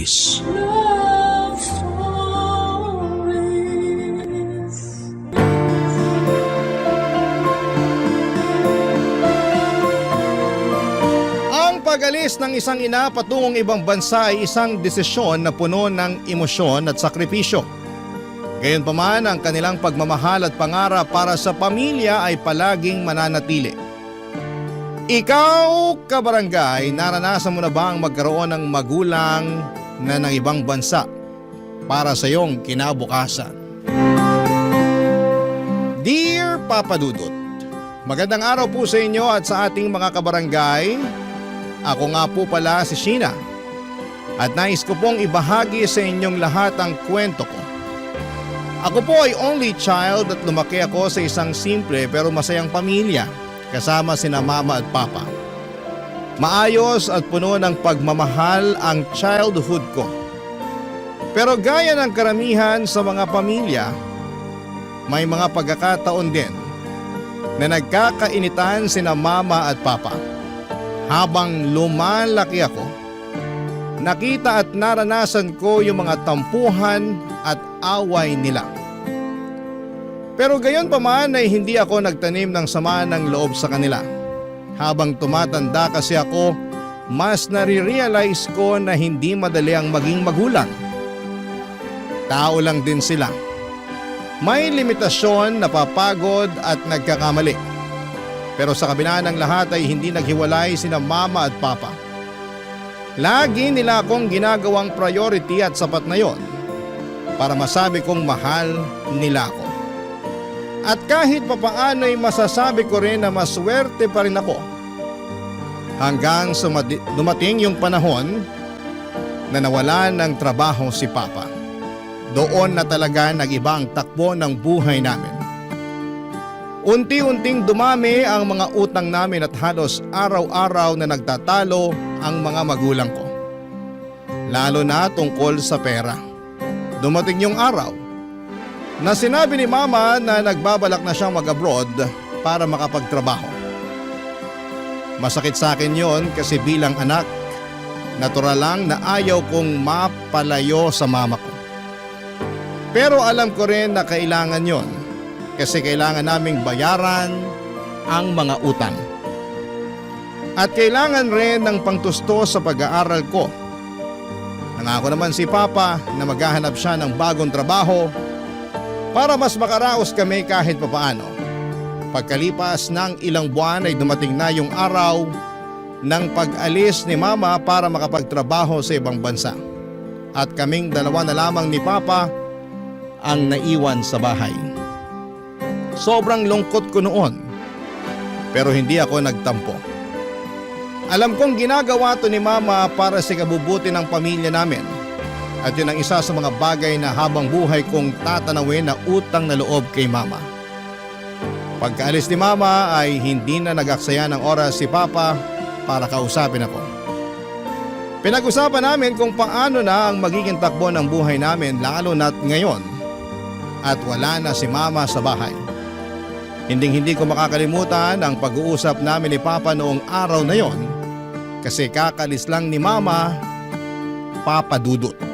Stories. Love stories. Ang pag-alis ng isang ina patungong ibang bansa ay isang desisyon na puno ng emosyon at sakripisyo. Gayunpaman, ang kanilang pagmamahal at pangarap para sa pamilya ay palaging mananatili. Ikaw, kabarangay, naranasan mo na ba ang magkaroon ng magulang na ng ibang bansa para sa iyong kinabukasan? Dear Papa Dudut, magandang araw po sa inyo at sa ating mga kabarangay. Ako nga po pala si Sheena at nais ko pong ibahagi sa inyong lahat ang kwento ko. Ako po ay only child at lumaki ako sa isang simple pero masayang pamilya kasama sina mama at papa. Maayos at puno ng pagmamahal ang childhood ko. Pero gaya ng karamihan sa mga pamilya, may mga pagkakataon din na nagkakainitan sina mama at papa. Habang lumalaki ako, nakita at naranasan ko yung mga tampuhan at away nila. Pero gayon pa man ay hindi ako nagtanim ng sama ng loob sa kanila. Habang tumatanda kasi ako, mas nare-realize ko na hindi madali ang maging magulang. Tao lang din sila. May limitasyon, napapagod at nagkakamali. Pero sa kabila ng lahat ay hindi naghiwalay sina mama at papa. Lagi nila akong ginagawang priority at sapat na yon para masabi kong mahal nila ako. At kahit papaano ay masasabi ko rin na maswerte pa rin ako. Hanggang sa dumating yung panahon na nawalan ng trabaho si Papa. Doon na talaga nag-iba ang takbo ng buhay namin. Unti-unting dumami ang mga utang namin at halos araw-araw na nagtatalo ang mga magulang ko. Lalo na tungkol sa pera. Dumating yung araw na sinabi ni mama na nagbabalak na siyang mag-abroad para makapagtrabaho. Masakit sa akin yon kasi bilang anak, natural lang na ayaw kong mapalayo sa mama ko. Pero alam ko rin na kailangan yon kasi kailangan naming bayaran ang mga utang. At kailangan rin ng pangtusto sa pag-aaral ko. Nangako naman si Papa na maghahanap siya ng bagong trabaho para mas makaraos kami kahit papaano. Pagkalipas ng ilang buwan ay dumating na yung araw ng pag-alis ni Mama para makapagtrabaho sa ibang bansa. At kaming dalawa na lamang ni Papa ang naiwan sa bahay. Sobrang lungkot ko noon, pero hindi ako nagtampo. Alam kong ginagawa to ni Mama para sa kabubuti ng pamilya namin. At yun ang isa sa mga bagay na habang buhay kong tatanawin na utang na loob kay Mama. Pagkaalis ni Mama ay hindi na nag-aksaya ng oras si Papa para kausapin ako. Pinag-usapan namin kung paano na ang magiging takbo ng buhay namin lalo na't ngayon at wala na si Mama sa bahay. Hindi ko makakalimutan ang pag-uusap namin ni Papa noong araw na yon kasi kakalis lang ni Mama, Papa Dudut.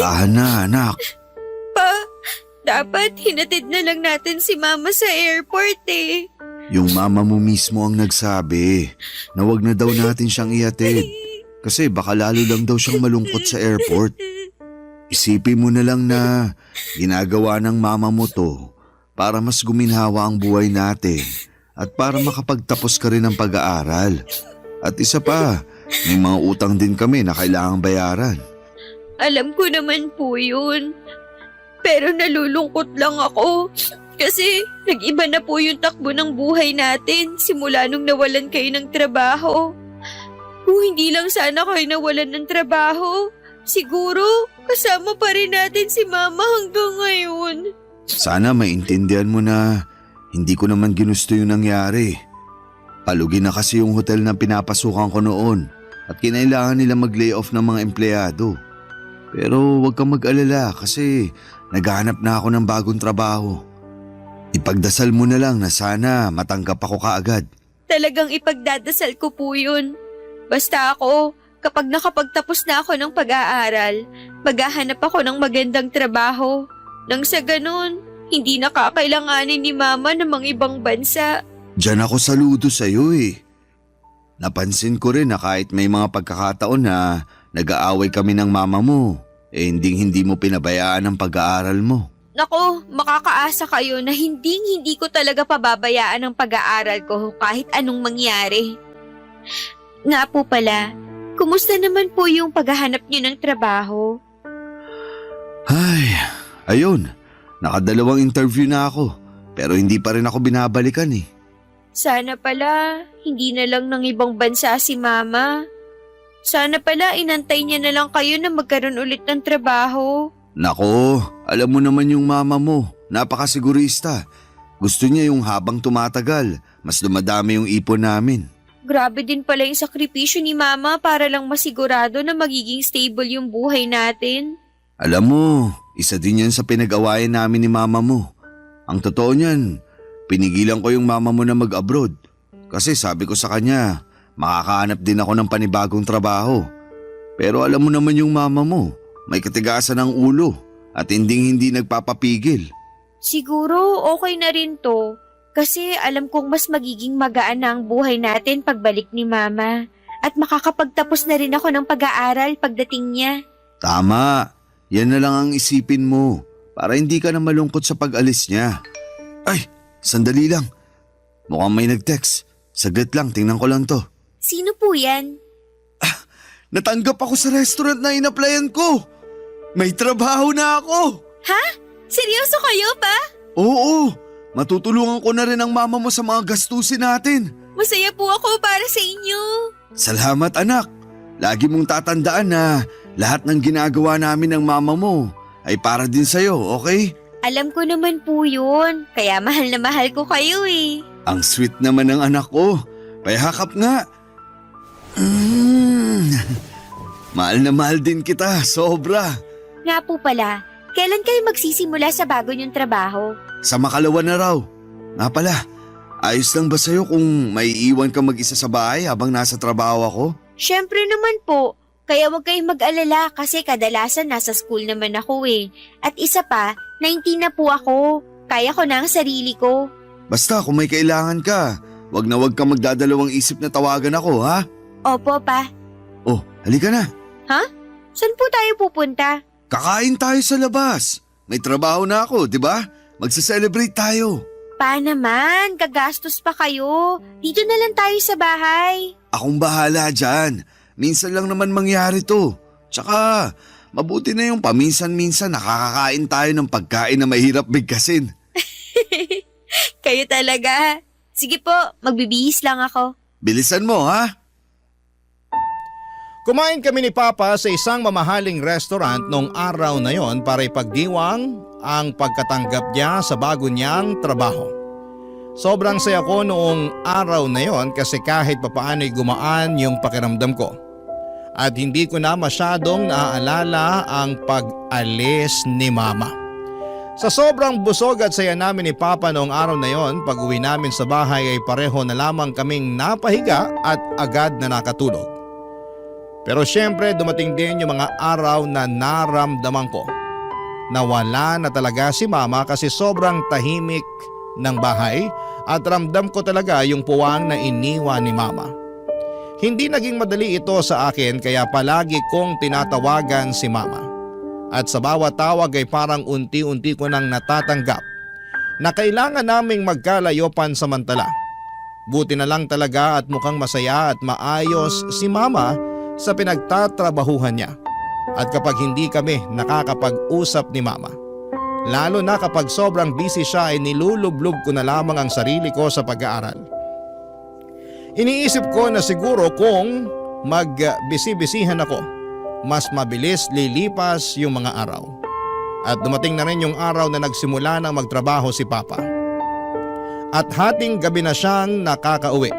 Tahan na, anak. Pa, dapat hinatid na lang natin si Mama sa airport eh. Yung mama mo mismo ang nagsabi na wag na daw natin siyang ihatid. Kasi baka lalo lang daw siyang malungkot sa airport. Isipin mo na lang na ginagawa ng mama mo to para mas guminhawa ang buhay natin at para makapagtapos ka rin ng pag-aaral. At isa pa, may mga utang din kami na kailangang bayaran. Alam ko naman po yun. Pero nalulungkot lang ako. Kasi nag-iba na po yung takbo ng buhay natin simula nung nawalan kayo ng trabaho. Kung hindi lang sana kayo nawalan ng trabaho, siguro kasama pa rin natin si Mama hanggang ngayon. Sana maintindihan mo na hindi ko naman ginusto yung nangyari. Palugin na kasi yung hotel na pinapasukan ko noon at kinailangan nila mag-lay off ng mga empleyado. Pero huwag kang mag-alala kasi naghahanap na ako ng bagong trabaho. Ipagdasal mo na lang na sana matanggap ako kaagad. Talagang ipagdadasal ko po yun. Basta ako, kapag nakapagtapos na ako ng pag-aaral, maghahanap ako ng magandang trabaho. Nang sa ganun, hindi nakakailanganin ni Mama ng mga ibang bansa. Diyan ako saludo sa'yo eh. Napansin ko rin na kahit may mga pagkakataon na nag-aaway kami ng mama mo, hindi mo pinabayaan ang pag-aaral mo. Nako, makakaasa kayo na hindi ko talaga pababayaan ang pag-aaral ko kahit anong mangyari. Nga po pala, kumusta naman po yung paghahanap niyo ng trabaho? Ay, ayun. Nakadalawang interview na ako, pero hindi pa rin ako binabalikan eh. Sana pala, hindi na lang ng ibang bansa si Mama. Sana pala, inantay niya na lang kayo na magkaroon ulit ng trabaho. Nako, alam mo naman yung mama mo, napakasigurista. Gusto niya yung habang tumatagal, mas dumadami yung ipon namin. Grabe din pala yung sakripisyo ni Mama para lang masigurado na magiging stable yung buhay natin. Alam mo, isa din yan sa pinag-awayan namin ni mama mo. Ang totoo niyan, pinigilan ko yung mama mo na mag-abroad. Kasi sabi ko sa kanya, makakahanap din ako ng panibagong trabaho. Pero alam mo naman yung mama mo, may katigasan ng ulo at hindi nagpapapigil. Siguro okay na rin to. Kasi alam kong mas magiging magaan na ang buhay natin pagbalik ni Mama. At makakapagtapos na rin ako ng pag-aaral pagdating niya. Tama, yan na lang ang isipin mo para hindi ka na malungkot sa pag-alis niya. Ay, sandali lang. Mukhang may nag-text. Saglit lang, tingnan ko lang to. Sino po yan? Natanggap ako sa restaurant na in-applyan ko. May trabaho na ako. Ha? Seryoso kayo pa? Oo, matutulungan ko na rin ang mama mo sa mga gastusin natin. Masaya po ako para sa inyo. Salamat anak. Lagi mong tatandaan na lahat ng ginagawa namin ng mama mo ay para din sa'yo, okay? Alam ko naman po yun. Kaya mahal na mahal ko kayo eh. Ang sweet naman ng anak ko. Pahakap nga. Mahal na mahal din kita, sobra. Nga po pala, kailan kayo magsisimula sa bago niyong trabaho? Sa makalawa na raw. Nga pala, ayos lang ba sa'yo kung may iwan ka mag-isa sa bahay habang nasa trabaho ako? Syempre naman po. Kaya huwag kayong mag-alala kasi kadalasan nasa school naman ako eh. At isa pa, 19 na po ako. Kaya ko na ang sarili ko. Basta kung may kailangan ka, wag ka magdadalawang isip na tawagan ako, ha? Opo pa. Oh, halika na. Saan po tayo pupunta? Kakain tayo sa labas. May trabaho na ako, di ba? Magsa-celebrate tayo. Pa naman, gagastos pa kayo. Dito na lang tayo sa bahay. Akong bahala dyan. Minsan lang naman mangyari to. Tsaka, mabuti na yung paminsan-minsan nakakakain tayo ng pagkain na mahirap bigkasin. Kayo talaga. Sige po, magbibihis lang ako. Bilisan mo, ha? Kumain kami ni Papa sa isang mamahaling restaurant noong araw na yon para ipagdiwang ang pagkatanggap niya sa bago niyang trabaho. Sobrang saya ko noong araw na yon kasi kahit papaano'y gumaan yung pakiramdam ko. At hindi ko na masyadong naaalala ang pag-alis ni Mama. Sa sobrang busog at saya namin ni Papa noong araw na yon, pag-uwi namin sa bahay ay pareho na lamang kaming napahiga at agad na nakatulog. Pero syempre dumating din yung mga araw na naramdaman ko na wala na talaga si Mama kasi sobrang tahimik ng bahay at ramdam ko talaga yung puwang na iniwan ni Mama. Hindi naging madali ito sa akin kaya palagi kong tinatawagan si Mama. At sa bawat tawag ay parang unti-unti ko nang natatanggap na kailangan naming magkalayo pansamantala. Buti na lang talaga at mukhang masaya at maayos si Mama sa pinagtatrabahuhan niya. At kapag hindi kami nakakapag-usap ni Mama, lalo na kapag sobrang busy siya ay nilulublob ko na lamang ang sarili ko sa pag-aaral. Iniisip ko na siguro kung magbisi-bisihan ako, mas mabilis lilipas yung mga araw. At dumating na rin yung araw na nagsimula ng magtrabaho si Papa. At hating gabi na siyang nakakauwi.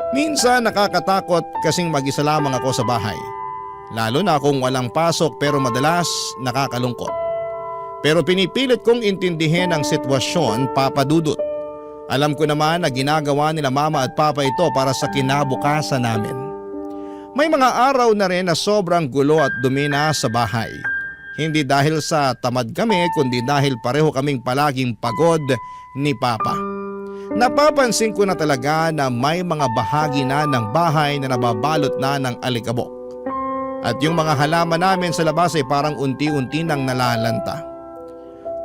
Minsan nakakatakot kasing mag-isa lamang ako sa bahay. Lalo na kung walang pasok pero madalas nakakalungkot. Pero pinipilit kong intindihin ang sitwasyon, Papa Dudut. Alam ko naman na ginagawa nila Mama at Papa ito para sa kinabukasan namin. May mga araw na rin na sobrang gulo at dumi na sa bahay. Hindi dahil sa tamad kami kundi dahil pareho kaming palaging pagod ni Papa. Napapansin ko na talaga na may mga bahagi na ng bahay na nababalot na ng alikabok. At yung mga halaman namin sa labas ay parang unti-unti nang nalalanta.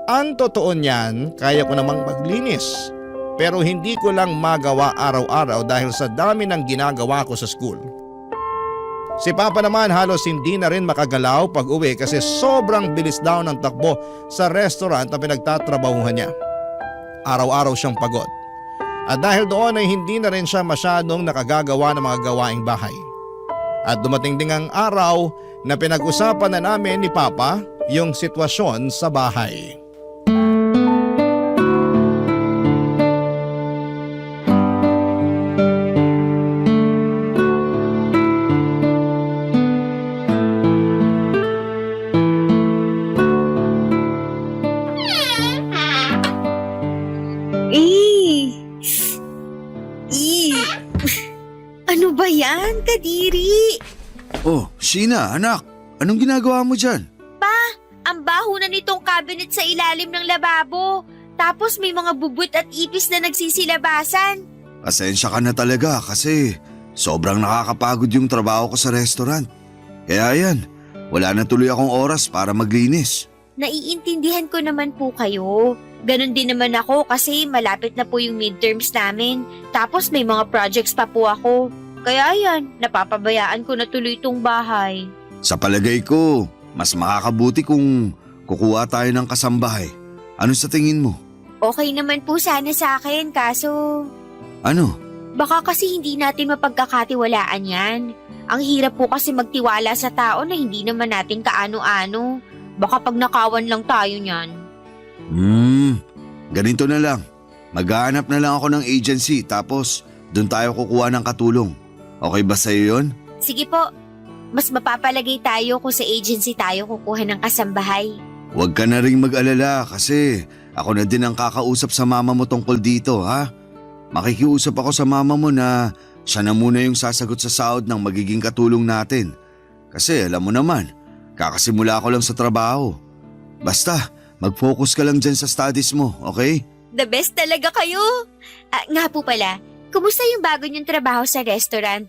Ang totoo niyan, kaya ko namang maglinis. Pero hindi ko lang magawa araw-araw dahil sa dami ng ginagawa ko sa school. Si Papa naman halos hindi na rin makagalaw pag uwi kasi sobrang bilis daw ng takbo sa restaurant na pinagtatrabahuhan niya. Araw-araw siyang pagod. At dahil doon ay hindi na rin siya masyadong nakagagawa ng mga gawaing bahay. At dumating ding ang araw na pinag-usapan na namin ni Papa yung sitwasyon sa bahay. Ano ba yan, Kadiri? Oh, Sheena, anak. Anong ginagawa mo dyan? Ang baho na nitong cabinet sa ilalim ng lababo. Tapos may mga bubut at ipis na nagsisilabasan. Pasensya ka na talaga kasi sobrang nakakapagod yung trabaho ko sa restaurant. Kaya yan, wala na tuloy akong oras para maglinis. Naiintindihan ko naman po kayo. Ganon din naman ako kasi malapit na po yung midterms namin. Tapos may mga projects pa po ako. Kaya yan, napapabayaan ko na tuloy itong bahay. Sa palagay ko, mas makakabuti kung kukuha tayo ng kasambahay. Ano sa tingin mo? Okay naman po sana sa akin kaso Ano? baka kasi hindi natin mapagkakatiwalaan yan. Ang hirap po kasi magtiwala sa tao na hindi naman natin kaano-ano. Baka pag nakawan lang tayo niyan. Ganito na lang. Maghahanap na lang ako ng agency tapos doon tayo kukuha ng katulong. Okay ba sa'yo yun? Sige po, mas mapapalagay tayo kung sa agency tayo kukuha ng kasambahay. Huwag ka na ring mag-alala kasi ako na din ang kakausap sa mama mo tungkol dito, ha? Makikiusap ako sa mama mo na siya na muna yung sasagot sa sahod ng magiging katulong natin. Kasi alam mo naman, kakasimula ko lang sa trabaho. Basta, mag-focus ka lang dyan sa studies mo, okay? The best talaga kayo! Nga po pala, kumusta yung bago niyong trabaho sa restaurant?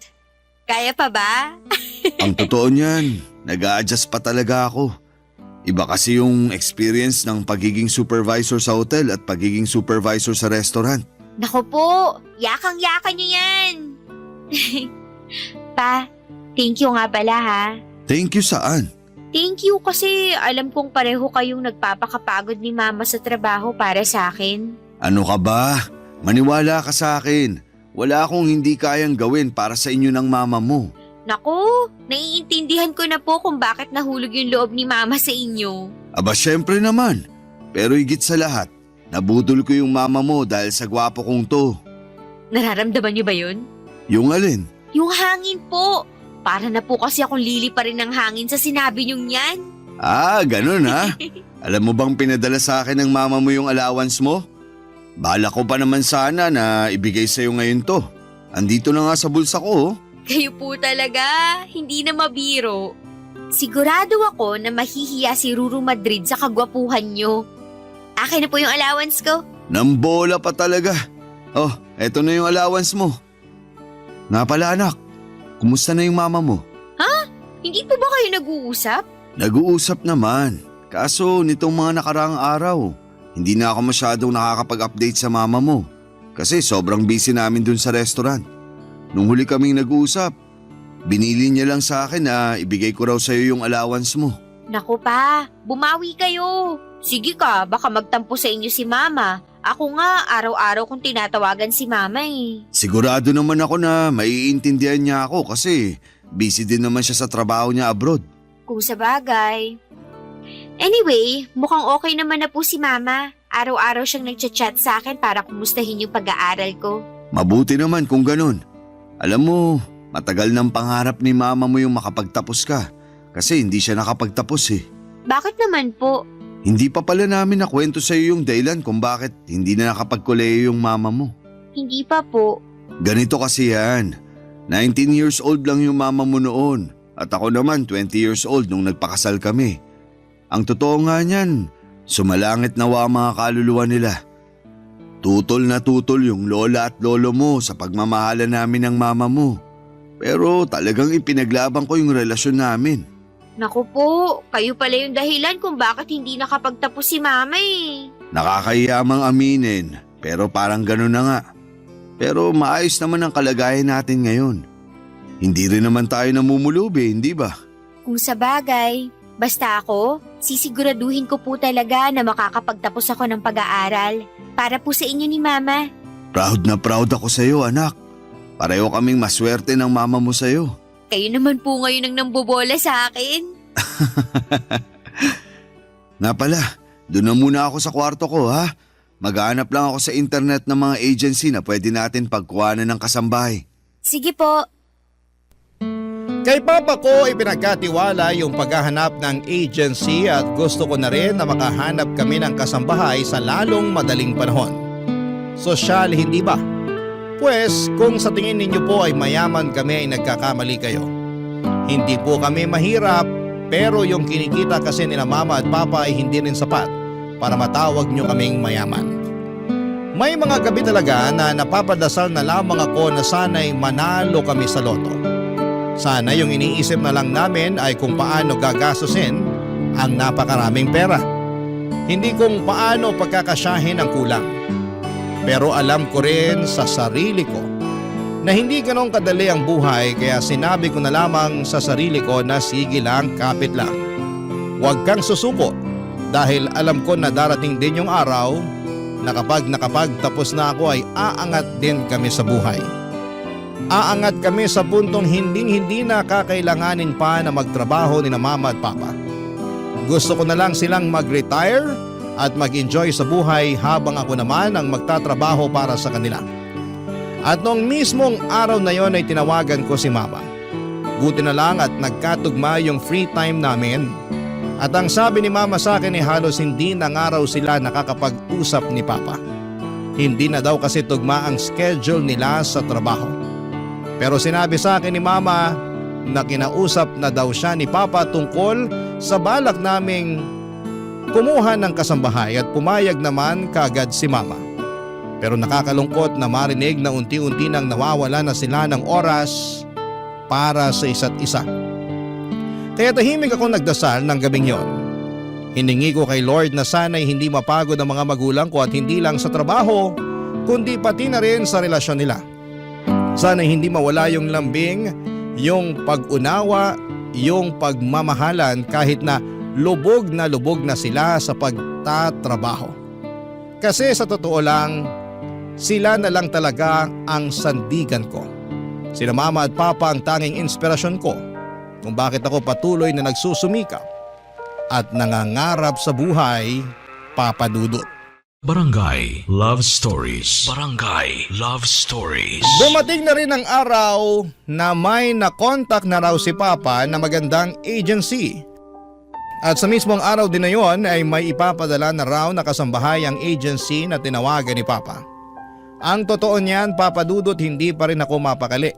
Kaya pa ba? Ang totoo niyan, nag-a-adjust pa talaga ako. Iba kasi yung experience ng pagiging supervisor sa hotel at pagiging supervisor sa restaurant. Naku po, yakang-yaka niyo yan! Pa, thank you nga pala ha. Thank you saan? Thank you kasi alam kong pareho kayong nagpapakapagod ni Mama sa trabaho para sa akin. Ano ka ba? Maniwala ka sa akin. Wala akong hindi kayang gawin para sa inyo ng mama mo. Naku, naiintindihan ko na po kung bakit nahulog yung loob ni Mama sa inyo. Aba syempre naman. Pero higit sa lahat, nabudol ko yung mama mo dahil sa gwapo kong to. Nararamdaman niyo ba yun? Yung alin? Yung hangin po. Para na po kasi akong lili pa rin ng hangin sa sinabi niyong yan. Ah, ganun ha? Alam mo bang pinadala sa akin ng mama mo yung allowance mo? Bala ko pa naman sana na ibigay sa'yo ngayon to. Andito na nga sa bulsa ko oh. Kayo po talaga, hindi na mabiro. Sigurado ako na mahihiya si Ruru Madrid sa kagwapuhan niyo. Akin na po yung allowance ko. Nambola pa talaga. Oh, eto na yung allowance mo. Nga pala anak, kumusta na yung mama mo? Hindi po ba kayo nag-uusap? Nag-uusap naman. Kaso nitong mga nakaraang araw, hindi na ako masyadong nakakapag-update sa mama mo. Kasi sobrang busy namin dun sa restaurant. Nung huli kaming nag-uusap, binili niya lang sa akin na ibigay ko raw sa'yo yung allowance mo. Naku pa, bumawi kayo. Sige ka, baka magtampo sa inyo si Mama. Ako nga, araw-araw kong tinatawagan si Mama eh. Sigurado naman ako na maiintindihan niya ako kasi busy din naman siya sa trabaho niya abroad. Kung sa bagay. Anyway, mukhang okay naman na po si Mama. Araw-araw siyang nagchat-chat sa akin para kumustahin yung pag-aaral ko. Mabuti naman kung ganun. Alam mo, matagal ng pangarap ni mama mo yung makapagtapos ka kasi hindi siya nakapagtapos eh. Bakit naman po? Hindi pa pala namin nakwento sa iyo yung dahilan kung bakit hindi na nakapagkoleyo yung mama mo. Hindi pa po. Ganito kasi yan. 19 years old lang yung mama mo noon at ako naman 20 years old nung nagpakasal kami. Ang totoo nga niyan, sumalangit nawa ang mga kaluluwa nila. Tutol na tutol yung lola at lolo mo sa pagmamahala namin ng mama mo. Pero talagang ipinaglaban ko yung relasyon namin. Naku po, kayo pala yung dahilan kung bakit hindi nakapagtapos si Mama eh. Nakakahiyamang aminin, pero parang gano'n na nga. Pero maayos naman ang kalagayan natin ngayon. Hindi rin naman tayo namumulubi, hindi ba? Kung sa bagay, basta ako, sisiguraduhin ko po talaga na makakapagtapos ako ng pag-aaral para po sa inyo ni Mama. Proud na proud ako sa iyo, anak. Pareho kaming maswerte ng mama mo sa iyo. Kayo naman po ngayon ang nambobola sa akin. Nga pala, doon na muna ako sa kwarto ko ha. Maghanap lang ako sa internet ng mga agency na pwede natin pagkuhanan ng kasambahay. Sige po. Kay Papa ko ipinagkatiwala yung paghahanap ng agency at gusto ko na rin na makahanap kami ng kasambahay sa lalong madaling panahon. Sosyal hindi ba? Pues kung sa tingin ninyo po ay mayaman kami ay nagkakamali kayo. Hindi po kami mahirap pero yung kinikita kasi nila Mama at Papa ay hindi rin sapat para matawag nyo kaming mayaman. May mga gabi talaga na napapadasal na lamang ako na sana'y manalo kami sa loto. Sana yung iniisip na lang namin ay kung paano gagastusin ang napakaraming pera. Hindi kung paano pagkakasyahin ang kulang. Pero alam ko rin sa sarili ko na hindi ganong kadali ang buhay kaya sinabi ko na lamang sa sarili ko na sige lang, kapit lang. Huwag kang susuko dahil alam ko na darating din yung araw na kapag nakapagtapos na ako ay aangat din kami sa buhay. Aangat kami sa puntong hindi na kakailanganin pa na magtrabaho ni na Mama at Papa. Gusto ko na lang silang mag-retire at mag-enjoy sa buhay habang ako naman ang magtatrabaho para sa kanila. At noong mismong araw na yon ay tinawagan ko si Mama. Buti na lang at nagkatugma yung free time namin. At ang sabi ni Mama sa akin ay halos hindi na nga raw sila nakakapag-usap ni Papa. Hindi na daw kasi tugma ang schedule nila sa trabaho. Pero sinabi sa akin ni Mama na kinausap na daw siya ni Papa tungkol sa balak naming kumuha ng kasambahay at pumayag naman kaagad si Mama. Pero nakakalungkot na marinig na unti-unti nang nawawala na sila ng oras para sa isa't isa. Kaya tahimik ako nagdasal ng gabing yon. Hiningi ko kay Lord na sana'y hindi mapagod ang mga magulang ko at hindi lang sa trabaho, kundi pati na rin sa relasyon nila. Sana'y hindi mawala yung lambing, yung pag-unawa, yung pagmamahalan kahit na lubog na sila sa pagtatrabaho. Kasi sa totoo lang, sila na lang talaga ang sandigan ko. Sila Mama at Papa ang tanging inspirasyon ko kung bakit ako patuloy na nagsusumikap at nangangarap sa buhay, Papa Dudut. Barangay Love Stories. Barangay Love Stories. Dumating na rin ang araw na may nakontak na raw si Papa na magandang agency. At sa mismong araw din na yon ay may ipapadala na raw na kasambahay ang agency na tinawagan ni Papa. Ang totoo niyan, Papa Dudut, hindi pa rin ako mapakali.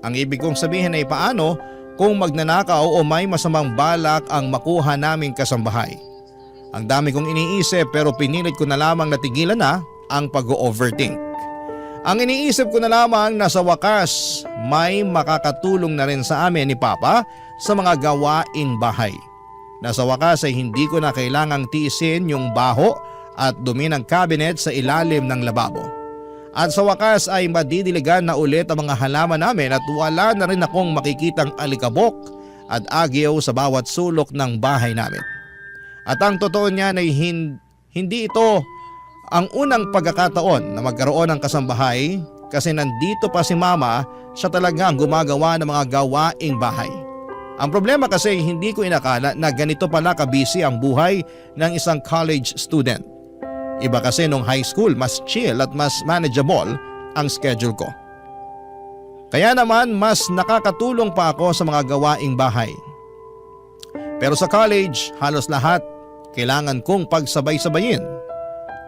Ang ibig kong sabihin ay paano kung magnanakaw o may masamang balak ang makuha naming kasambahay. Ang dami kong iniisip pero pinilit ko na lamang natigilan na ang pag-overthink. Ang iniisip ko na lamang na sa wakas may makakatulong na rin sa amin ni Papa sa mga gawaing bahay. Na sa wakas ay hindi ko na kailangang tiisin yung baho at dumi ng cabinet sa ilalim ng lababo. At sa wakas ay madidiligan na ulit ang mga halaman namin at wala na rin akong makikitang alikabok at agyo sa bawat sulok ng bahay namin. At ang totoo niyan ay hindi ito ang unang pagkakataon na magkaroon ng kasambahay kasi nandito pa si mama, siya talaga ang gumagawa ng mga gawaing bahay. Ang problema kasi hindi ko inakala na ganito pala kabisi ang buhay ng isang college student. Iba kasi nung high school, mas chill at mas manageable ang schedule ko. Kaya naman mas nakakatulong pa ako sa mga gawaing bahay. Pero sa college, halos lahat kailangan kong pagsabay-sabayin.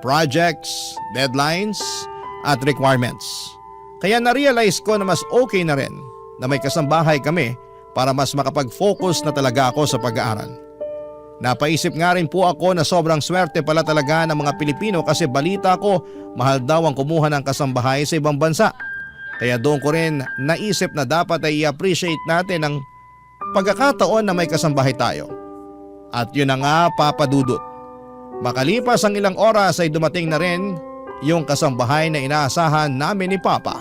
Projects, deadlines, at requirements. Kaya na-realize ko na mas okay na rin na may kasambahay kami para mas makapag-focus na talaga ako sa pag-aaral. Napaisip nga rin po ako na sobrang swerte pala talaga ng mga Pilipino kasi balita ko mahal daw ang kumuha ng kasambahay sa ibang bansa. Kaya doon ko rin naisip na dapat ay i-appreciate natin ang pagkakataon na may kasambahay tayo. At yun na nga, Papa Dudut. Makalipas ang ilang oras ay dumating na rin yung kasambahay na inaasahan namin ni Papa.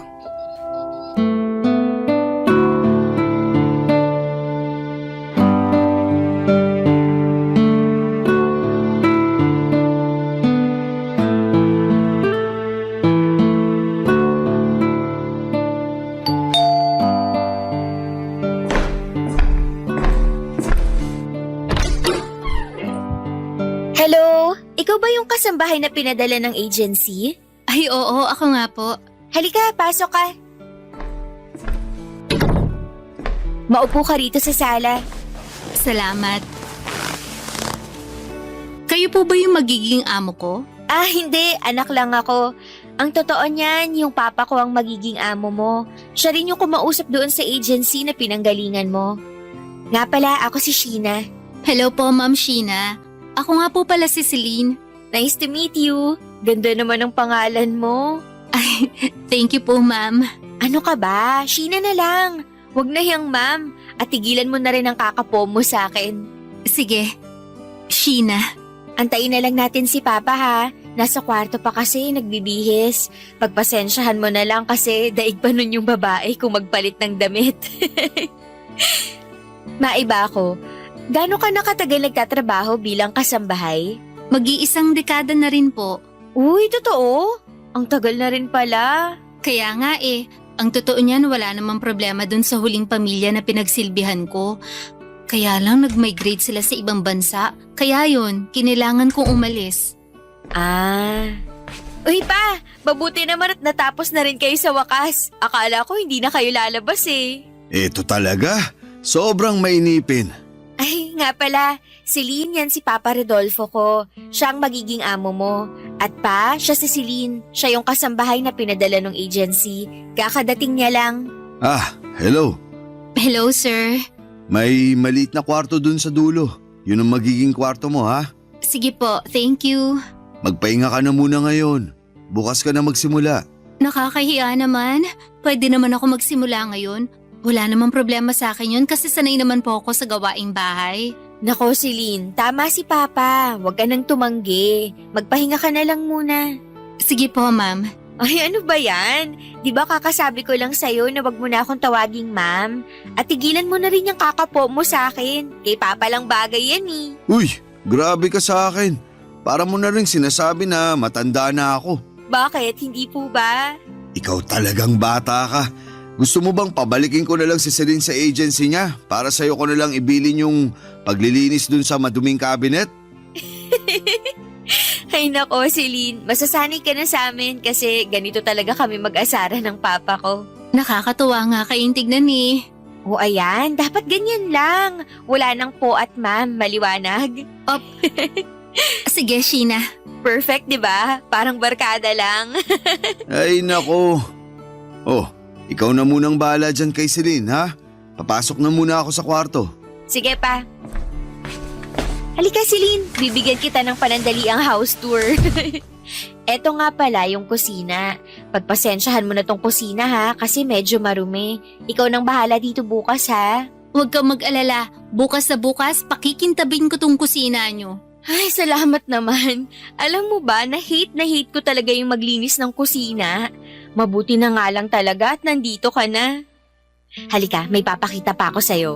Hello? Ikaw ba yung kasambahay na pinadala ng agency? Ay oo, ako nga po. Halika, pasok ka. Maupo ka rito sa sala. Salamat. Kayo po ba yung magiging amo ko? Ah, hindi. Anak lang ako. Ang totoo niyan, yung papa ko ang magiging amo mo. Siya rin yung kumausap doon sa agency na pinanggalingan mo. Nga pala, ako si Sheena. Hello po, Ma'am Sheena. Ako nga po pala si Celine. Nice to meet you. Ganda naman ang pangalan mo. Ay, thank you po, Ma'am. Ano ka ba? Sheena na lang. Huwag na yang ma'am. At tigilan mo na rin ang kakapo mo sa akin. Sige, Sheena. Antayin na lang natin si Papa ha. Nasa kwarto pa kasi nagbibihis. Pagpasensyahan mo na lang kasi daig pa nun yung babae kung magpalit ng damit. Maiba ako. Gaano ka nakatagal nagtatrabaho bilang kasambahay? Mag-iisang dekada na rin po. Uy, totoo? Ang tagal na rin pala. Kaya nga ang totoo niyan wala namang problema dun sa huling pamilya na pinagsilbihan ko. Kaya lang nag-migrate sila sa ibang bansa. Kaya yun, kinailangan kong umalis. Ah. Uy pa, mabuti naman at natapos na rin kayo sa wakas. Akala ko hindi na kayo lalabas eh. Ito talaga, sobrang mainipin. Ay, nga pala, Celine yan si Papa Rodolfo ko. Siya ang magiging amo mo. At pa, siya si Celine. Siya yung kasambahay na pinadala ng agency. Kakadating niya lang. Ah, hello. Hello, sir. May maliit na kwarto dun sa dulo. Yun ang magiging kwarto mo ha. Sige po, thank you. Magpahinga ka na muna ngayon. Bukas ka na magsimula. Nakakahiya naman. Pwede naman ako magsimula ngayon. Wala namang problema sa akin yun kasi sanay naman po ako sa gawaing bahay. Nako, Celine, tama si Papa. Huwag ka nang tumanggi. Magpahinga ka na lang muna. Sige po, ma'am. Ay, ano ba yan? Di ba kakasabi ko lang sa'yo na wag mo na akong tawaging ma'am? At tigilan mo na rin yung kakapo mo sa akin. Kay Papa lang bagay yan eh. Uy, grabe ka sa akin. Para mo na rin sinasabi na matanda na ako. Bakit? Hindi po ba? Ikaw talagang bata ka. Gusto mo bang pabalikin ko na lang si Celine sa agency niya para sa'yo ko na lang ibilin yung paglilinis dun sa maduming cabinet? Ay nako, Celine. Masasanay ka na sa amin kasi ganito talaga kami mag-asara ng Papa ko. Nakakatuwa nga kayong tignan eh. O ayan, dapat ganyan lang. Wala nang po at ma'am, maliwanag. Sige, Sheena. Perfect, di ba? Parang barkada lang. Ay nako. Oh, ikaw na munang bahala dyan kay Celine ha? Papasok na muna ako sa kwarto. Sige pa. Halika, Celine. Bibigyan kita ng panandaliang house tour. Eto nga pala yung kusina. Pagpasensyahan mo na tong kusina ha, kasi medyo marumi. Ikaw nang bahala dito bukas ha. Huwag kang mag-alala. Bukas na bukas, pakikintabin ko tong kusina nyo. Ay, salamat naman. Alam mo ba, na hate ko talaga yung maglinis ng kusina. Mabuti na nga lang talaga at nandito ka na. Halika, may papakita pa ako sa'yo.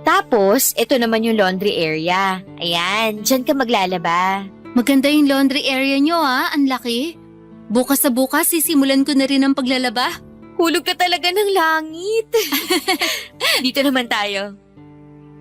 Tapos, ito naman yung laundry area. Ayan, dyan ka maglalaba. Maganda yung laundry area nyo ang laki. Bukas sa bukas, sisimulan ko na rin ang paglalaba. Hulog ka talaga ng langit. Dito naman tayo.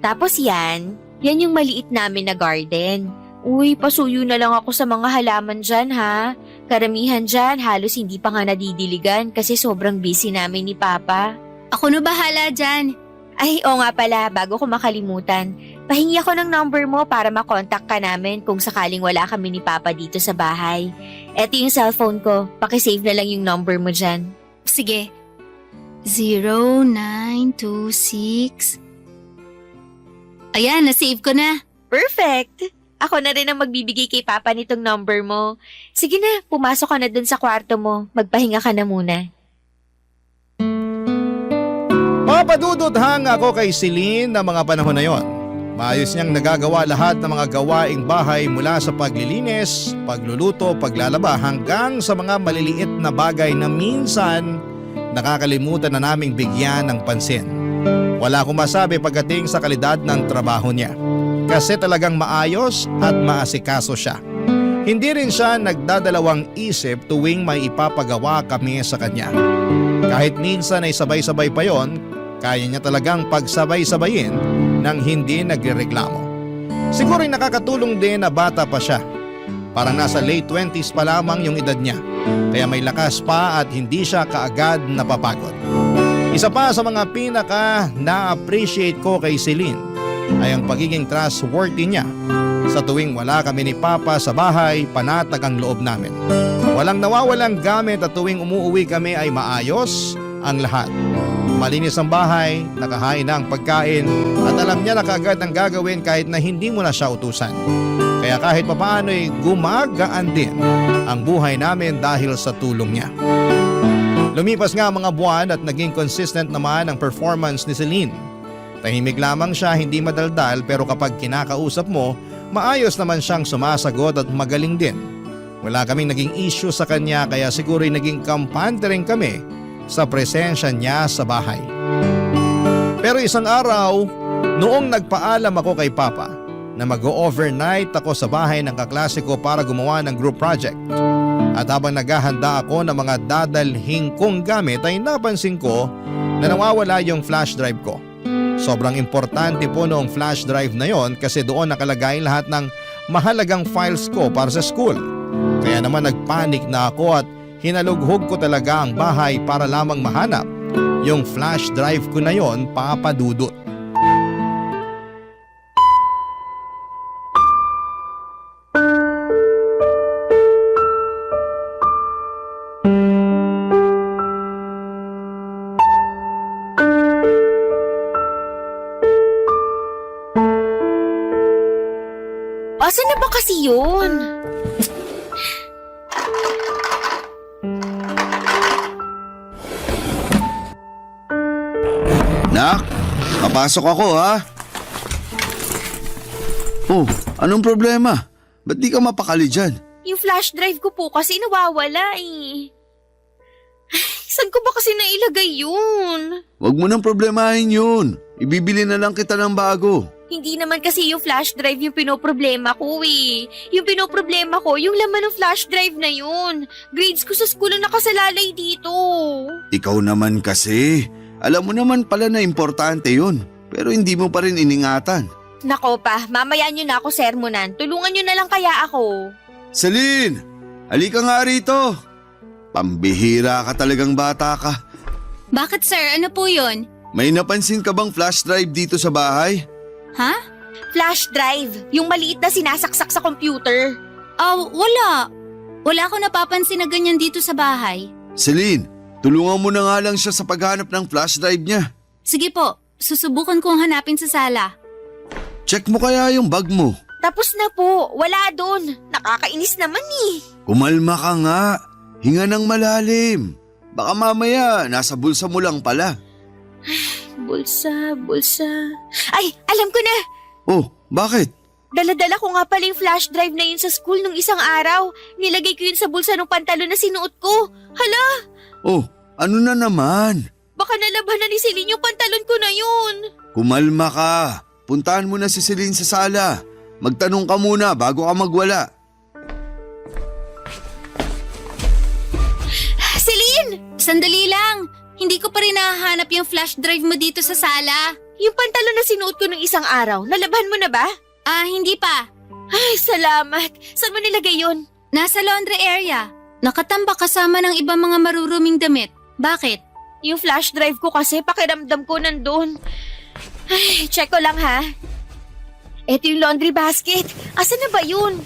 Tapos yan yung maliit namin na garden. Uy, pasuyo na lang ako sa mga halaman dyan ha. Karamihan dyan halos hindi pa nga nadidiligan kasi sobrang busy namin ni Papa. Ako na bahala dyan. Ay, oo nga pala, bago ko makalimutan. Pahingi ako ng number mo para makontak ka namin kung sakaling wala kami ni Papa dito sa bahay. Eto yung cellphone ko, pakisave na lang yung number mo dyan. Sige. 0926. Ayan, nasave ko na. Perfect! Ako na rin ang magbibigay kay Papa nitong number mo. Sige na, pumasok ka na dun sa kwarto mo. Magpahinga ka na muna. Papadudod hang ako kay Celine na mga panahon na yon. Maayos niyang nagagawa lahat ng mga gawaing bahay mula sa paglilinis, pagluluto, paglalaba hanggang sa mga maliliit na bagay na minsan nakakalimutan na naming bigyan ng pansin. Wala akong masabi pagdating sa kalidad ng trabaho niya. Kasi talagang maayos at maasikaso siya. Hindi rin siya nagdadalawang isip tuwing may ipapagawa kami sa kanya. Kahit minsan ay sabay-sabay pa yon, kaya niya talagang pagsabay-sabayin nang hindi nagrereklamo. Siguro'y nakakatulong din na bata pa siya. Parang nasa late 20s pa lamang yung edad niya. Kaya may lakas pa at hindi siya kaagad napapagod. Isa pa sa mga pinaka na-appreciate ko kay Celine ay ang pagiging trustworthy niya. Sa tuwing wala kami ni Papa sa bahay, panatag ang loob namin. Walang nawawalang gamit at tuwing umuwi kami ay maayos ang lahat. Malinis ang bahay, nakahain na ang pagkain at alam niya na kaagad ang gagawin kahit na hindi mo na siya utusan. Kaya kahit papaano ay gumagaan din ang buhay namin dahil sa tulong niya. Lumipas nga ang mga buwan at naging consistent naman ang performance ni Celine. Tahimik lamang siya, hindi madaldal pero kapag kinakausap mo, maayos naman siyang sumasagot at magaling din. Wala kaming naging issue sa kanya kaya siguro'y naging kampante rin kami sa presensya niya sa bahay. Pero isang araw, noong nagpaalam ako kay Papa na mag-overnight ako sa bahay ng kaklase ko para gumawa ng group project. At habang naghahanda ako ng mga dadalhin kong gamit ay napansin ko na nawawala yung flash drive ko. Sobrang importante po noong flash drive na yon kasi doon nakalagay lahat ng mahalagang files ko para sa school. Kaya naman nagpanik na ako at hinalughog ko talaga ang bahay para lamang mahanap yung flash drive ko na yon, papadudot. Asan na ba kasi yun? Nak, papasok ako ha. Oh, anong problema? Ba't di ka mapakali dyan? Yung flash drive ko po kasi nawawala eh. Saan ko ba kasi nailagay yun? Huwag mo nang problemahin yun. Ibibili na lang kita ng bago. Hindi naman kasi yung flash drive yung pinoproblema ko eh. Yung pinoproblema ko, yung laman ng flash drive na yun. Grades ko sa school ang nakasalalay dito. Ikaw naman kasi. Alam mo naman pala na importante yun. Pero hindi mo pa rin iningatan. Nako pa, mamaya nyo na ako sermonan. Tulungan nyo na lang kaya ako. Celine! Halika nga rito. Pambihira ka talagang bata ka. Bakit sir? Ano po yun? May napansin ka bang flash drive dito sa bahay? Ha? Flash drive, yung maliit na sinasaksak sa computer. Wala. Wala akong napapansin na ganyan dito sa bahay. Celine, tulungan mo na nga lang siya sa paghanap ng flash drive niya. Sige po, susubukan kong hanapin sa sala. Check mo kaya yung bag mo. Tapos na po, wala doon. Nakakainis naman eh. Kumalma ka nga. Hinga ng malalim. Baka mamaya nasa bulsa mo lang pala. Bulsa. Ay, alam ko na. Oh, bakit? Dala-dala ko nga pala yung flash drive na yun sa school nung isang araw. Nilagay ko yun sa bulsa ng pantalon na sinuot ko. Hala, Oh, ano na naman? baka nalaban na ni Celine yung pantalon ko na yun. Kumalma ka. Puntahan mo na si Celine sa sala. Magtanong ka muna bago ka magwala. Sandali lang! Hindi ko pa rin nahahanap yung flash drive mo dito sa sala. Yung pantalon na sinuot ko nung isang araw, nalabhan mo na ba? Hindi pa. Ay, salamat. Saan mo nilagay yun? Nasa laundry area. Nakatambak kasama ng ibang mga maruruming damit. Bakit? Yung flash drive ko kasi pakiramdam ko nandun. Ay, check ko lang ha. Eto yung laundry basket. Asan na ba yun?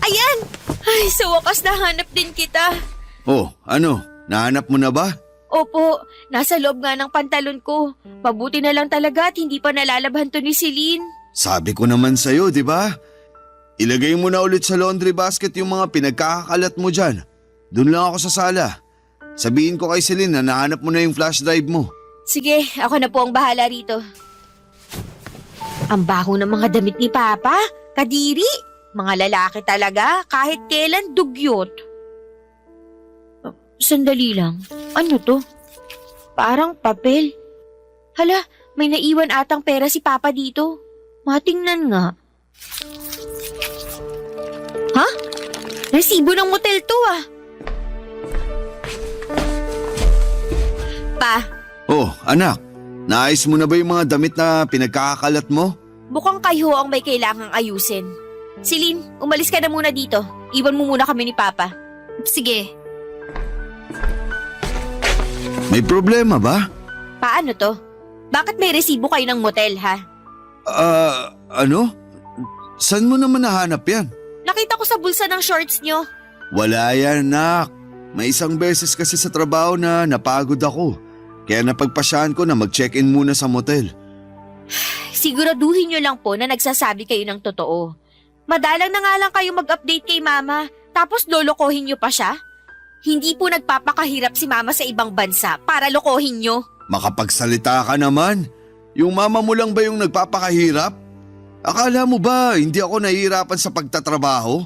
Ayan! Ay, sa wakas nahanap din kita. Oh, ano? Nahanap mo na ba? Opo, nasa loob nga ng pantalon ko. Mabuti na lang talaga at hindi pa nalalabhan to ni Celine. Sabi ko naman sa'yo, di ba? Ilagay mo na ulit sa laundry basket yung mga pinagkakakalat mo dyan. Doon lang ako sa sala. Sabihin ko kay Celine na nahanap mo na yung flash drive mo. Sige, ako na po ang bahala rito. Ang baho ng mga damit ni Papa. Kadiri. Mga lalaki talaga, kahit kailan dugyot. Sandali lang. Ano to? Parang papel. Hala, may naiwan atang pera si Papa dito. Matingnan nga. Ha? Resibo ng motel to ah. Pa, Oh, anak. Naayos mo na ba yung mga damit na pinagkakakalat mo? mukhang kayo ang may kailangang ayusin. Celine, umalis ka na muna dito. Iwan mo muna kami ni Papa. Sige. May problema ba? Paano to? Bakit may resibo kayo ng motel ha? Ano? Saan mo naman nahanap yan? Nakita ko sa bulsa ng shorts nyo. Wala yan, nak. May isang beses kasi sa trabaho na napagod ako. Kaya napagpasyahan ko na mag-check-in muna sa motel. Siguraduhin nyo lang po na nagsasabi kayo ng totoo. Madalang na nga lang kayo mag-update kay Mama, tapos lolokohin nyo pa siya? Hindi po nagpapakahirap si Mama sa ibang bansa para lokohin nyo. Makapagsalita ka naman. Yung mama mo lang ba yung nagpapakahirap? Akala mo ba hindi ako nahihirapan sa pagtatrabaho?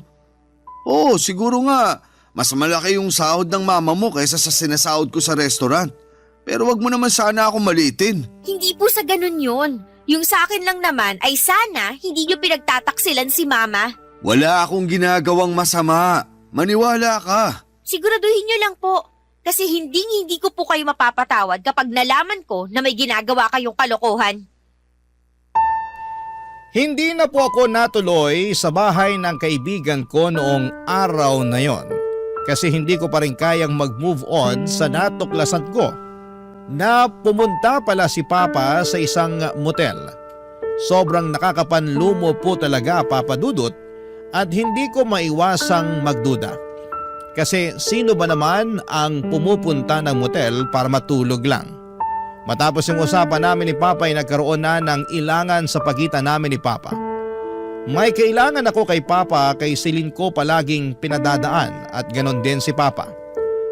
Oo, siguro nga. Mas malaki yung sahod ng mama mo kaysa sa sinasahod ko sa restaurant. Pero wag mo naman sana ako maliitin. Hindi po sa ganun yun. Yung sa akin lang naman ay sana hindi nyo pinagtataksilan si Mama. Wala akong ginagawang masama. Maniwala ka. Siguraduhin nyo lang po. Kasi hindi ko po kayo mapapatawad kapag nalaman ko na may ginagawa kayong kalokohan. Hindi na po ako natuloy sa bahay ng kaibigan ko noong araw na yon. Kasi hindi ko pa rin kayang mag-move on sa natuklasan ko na pumunta pala si Papa sa isang motel. Sobrang nakakapanlumo po talaga, Papa Dudut, at hindi ko maiwasang magduda. Kasi sino ba naman ang pumupunta ng motel para matulog lang? Matapos yung usapan namin ni Papa ay nagkaroon na ng ilangan sa pagitan namin ni Papa. May kailangan ako kay Papa kay Celine ko palaging pinadadaan at ganon din si Papa.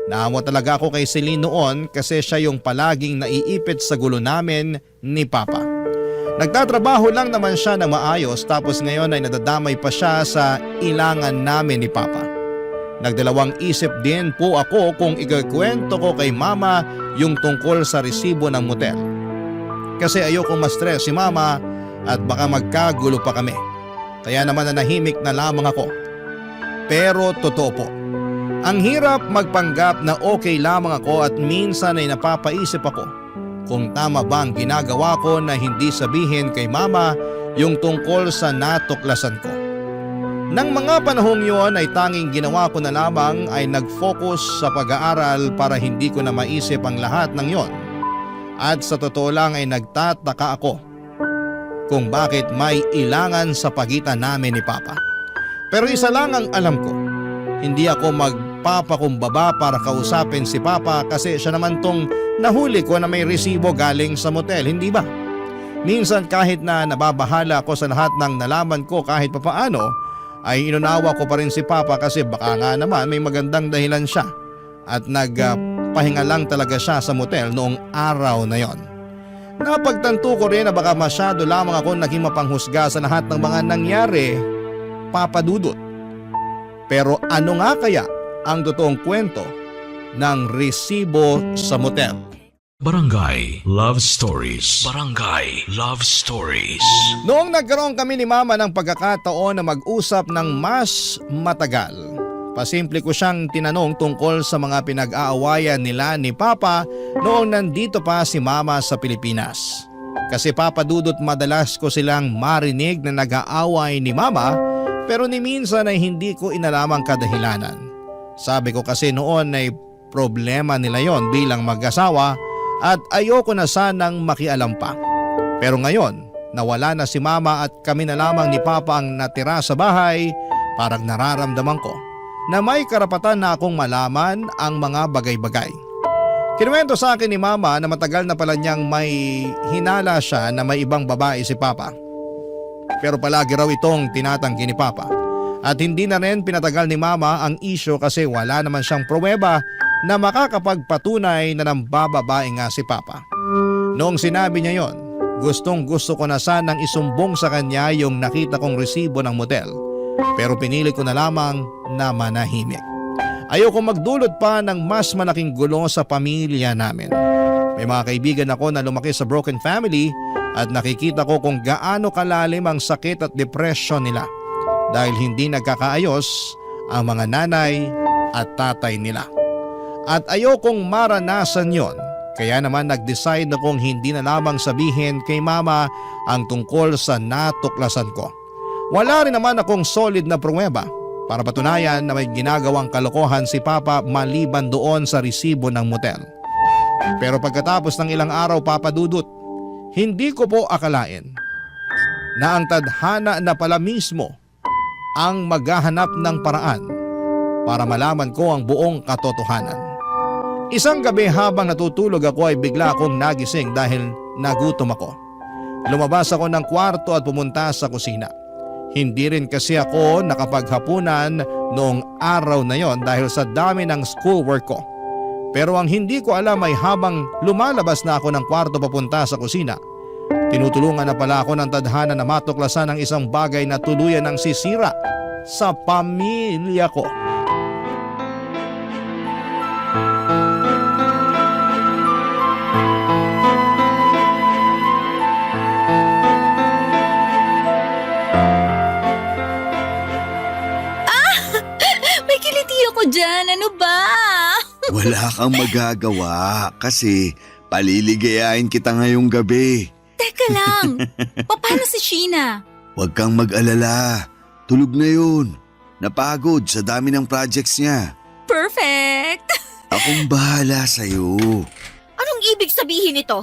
Naawa talaga ako kay Celine noon kasi siya yung palaging naiipit sa gulo namin ni Papa. Nagtatrabaho lang naman siya na maayos tapos ngayon ay nadadamay pa siya sa ilangan namin ni Papa. Nagdalawang isip din po ako kung ikakwento ko kay Mama yung tungkol sa resibo ng motel. Kasi ayokong ma-stress si Mama at baka magkagulo pa kami. Kaya naman nanahimik na lamang ako. Pero totoo po. Ang hirap magpanggap na okay lamang ako at minsan ay napapaisip ako kung tama ba ang ginagawa ko na hindi sabihin kay Mama yung tungkol sa natuklasan ko. Nang mga panahong yon ay tanging ginawa ko na lamang ay nag-focus sa pag-aaral para hindi ko na maisip ang lahat ng yon. At sa totoo lang ay nagtataka ako kung bakit may ilangan sa pagitan namin ni Papa. Pero isa lang ang alam ko, hindi ako magpapakumbaba para kausapin si Papa kasi siya naman tong nahuli ko na may resibo galing sa motel, hindi ba? Minsan kahit na nababahala ako sa lahat ng nalaman ko kahit papaano, ay inunawa ko pa rin si Papa kasi baka nga naman may magandang dahilan siya at nagpahinga lang talaga siya sa motel noong araw na yon. Napagtanto ko rin na baka masyado lamang ako naging mapanghusga sa lahat ng mga nangyari, Papa Dudut. Pero ano nga kaya ang totoong kwento ng resibo sa motel? Barangay Love Stories. Barangay Love Stories. Noong nagkaroon kami ni Mama ng pagkakataon na mag-usap ng mas matagal, Pasimple ko siyang tinanong tungkol sa mga pinag-aawayan nila ni Papa noong nandito pa si Mama sa Pilipinas. Kasi Papa Dudut, madalas ko silang marinig na nag-aaway ni Mama pero ni minsan ay hindi ko inalamang kadahilanan. Sabi ko kasi noon ay problema nila yon bilang mag-asawa at ayoko na sanang makialam pa. Pero ngayon, nawala na si Mama at kami na lamang ni Papa ang natira sa bahay, parang nararamdaman ko na may karapatan na akong malaman ang mga bagay-bagay. Kinuwento sa akin ni Mama na matagal na pala niyang may hinala siya na may ibang babae si Papa. Pero palagi raw itong tinatanggi ni Papa. At hindi na rin pinatagal ni Mama ang isyo kasi wala naman siyang pruweba na makakapagpatunay na nambababae nga si Papa. Noong sinabi niya yon, gustong gusto ko na sanang isumbong sa kanya yung nakita kong resibo ng motel. Pero pinili ko na lamang na manahimik. Ayoko magdulot pa ng mas malaking gulo sa pamilya namin. May mga kaibigan ako na lumaki sa broken family at nakikita ko kung gaano kalalim ang sakit at depression nila dahil hindi nagkakaayos ang mga nanay at tatay nila. At ayokong maranasan yon, kaya naman nag-decide akong hindi na lamang sabihin kay Mama ang tungkol sa natuklasan ko. Wala rin naman akong solid na pruweba para patunayan na may ginagawang kalokohan si Papa maliban doon sa resibo ng motel. Pero pagkatapos ng ilang araw, Papa Dudut, hindi ko po akalain na ang tadhana na pala mismo ang maghahanap ng paraan para malaman ko ang buong katotohanan. Isang gabi habang natutulog ako ay bigla akong nagising dahil nagutom ako. Lumabas ako ng kwarto at pumunta sa kusina. Hindi rin kasi ako nakapaghapunan noong araw na yon dahil sa dami ng schoolwork ko. Pero ang hindi ko alam ay habang lumalabas na ako ng kwarto papunta sa kusina, tinutulungan na pala ako ng tadhana na matuklasan ang isang bagay na tuluyan ng sisira sa pamilya ko. Ako dyan, ano ba? Wala kang magagawa kasi paliligayain kita ngayong gabi. Teka lang, paano si Sheena? Huwag kang mag-alala. Tulog na yun. Napagod sa dami ng projects niya. Perfect! Akong bahala sa'yo. Anong ibig sabihin nito?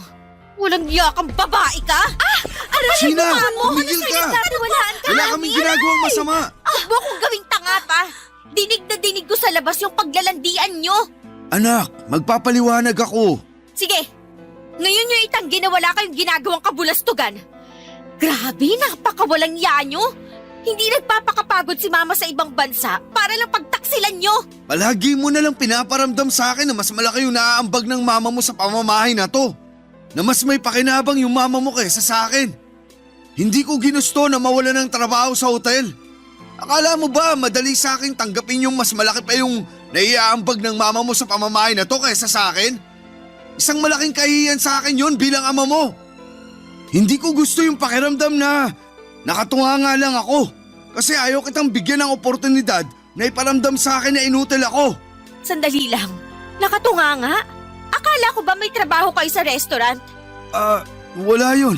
Walang iya kang babae ka? Sheena, mo? tumigil ka! Walaan ka Wala namin? kaming ginagawang masama. Huwag mo akong gawing tanga pa. Dinig na dinig ko sa labas yung paglalandian nyo. Anak, magpapaliwanag ako. Sige, ngayon nyo itanggi na wala kayong ginagawang kabulastugan. Grabe, napakawalang iya nyo. Hindi nagpapakapagod si Mama sa ibang bansa para lang pagtaksilan nyo. Palagi mo na lang pinaparamdam sa akin na mas malaki yung naaambag ng mama mo sa pamamahay na to. Na mas may pakinabang yung mama mo kaysa sa akin. Hindi ko ginusto na mawala ng trabaho sa hotel. Akala mo ba madali sa akin tanggapin yung mas malaki pa yung naiaambag ng mama mo sa pamamahay na to kaysa sa akin? Isang malaking kahihiyan sa akin yon bilang ama mo. Hindi ko gusto yung pakiramdam na nakatunga nga lang ako kasi ayaw kitang bigyan ng oportunidad na iparamdam sa akin na inutil ako. Sandali lang, nakatunga nga. Akala ko ba may trabaho kayo sa restaurant? Wala yun.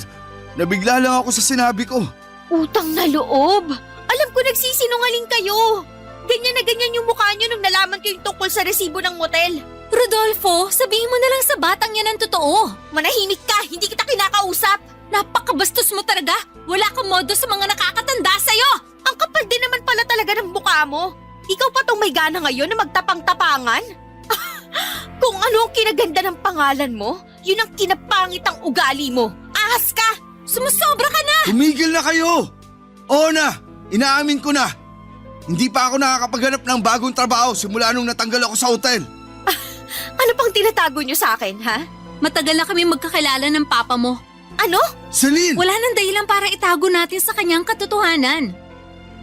Nabigla lang ako sa sinabi ko. Utang na loob. Alam ko nagsisinungaling kayo. Ganyan na ganyan yung mukha nyo nung nalaman ko yung tungkol sa resibo ng motel. Rodolfo, sabihin mo na lang sa batang yan ang totoo. Manahimik ka, hindi kita kinakausap. Napakabastos mo talaga. Wala kang modo sa mga nakakatanda sa'yo. Ang kapal din naman pala talaga ng mukha mo. Ikaw pa tong may gana ngayon na magtapang-tapangan? Kung ano ang kinaganda ng pangalan mo, yun ang kinapangit ang ugali mo. Ahas ka! Sumusobra ka na! Tumigil na kayo! Oo na! Inaamin ko na! Hindi pa ako nakakapaghanap ng bagong trabaho simula nung natanggal ako sa hotel. Ano pang tinatago nyo sa akin, ha? Matagal na kami magkakilala ng papa mo. Ano? Celine! Wala nang dahilan para itago natin sa kanyang katotohanan.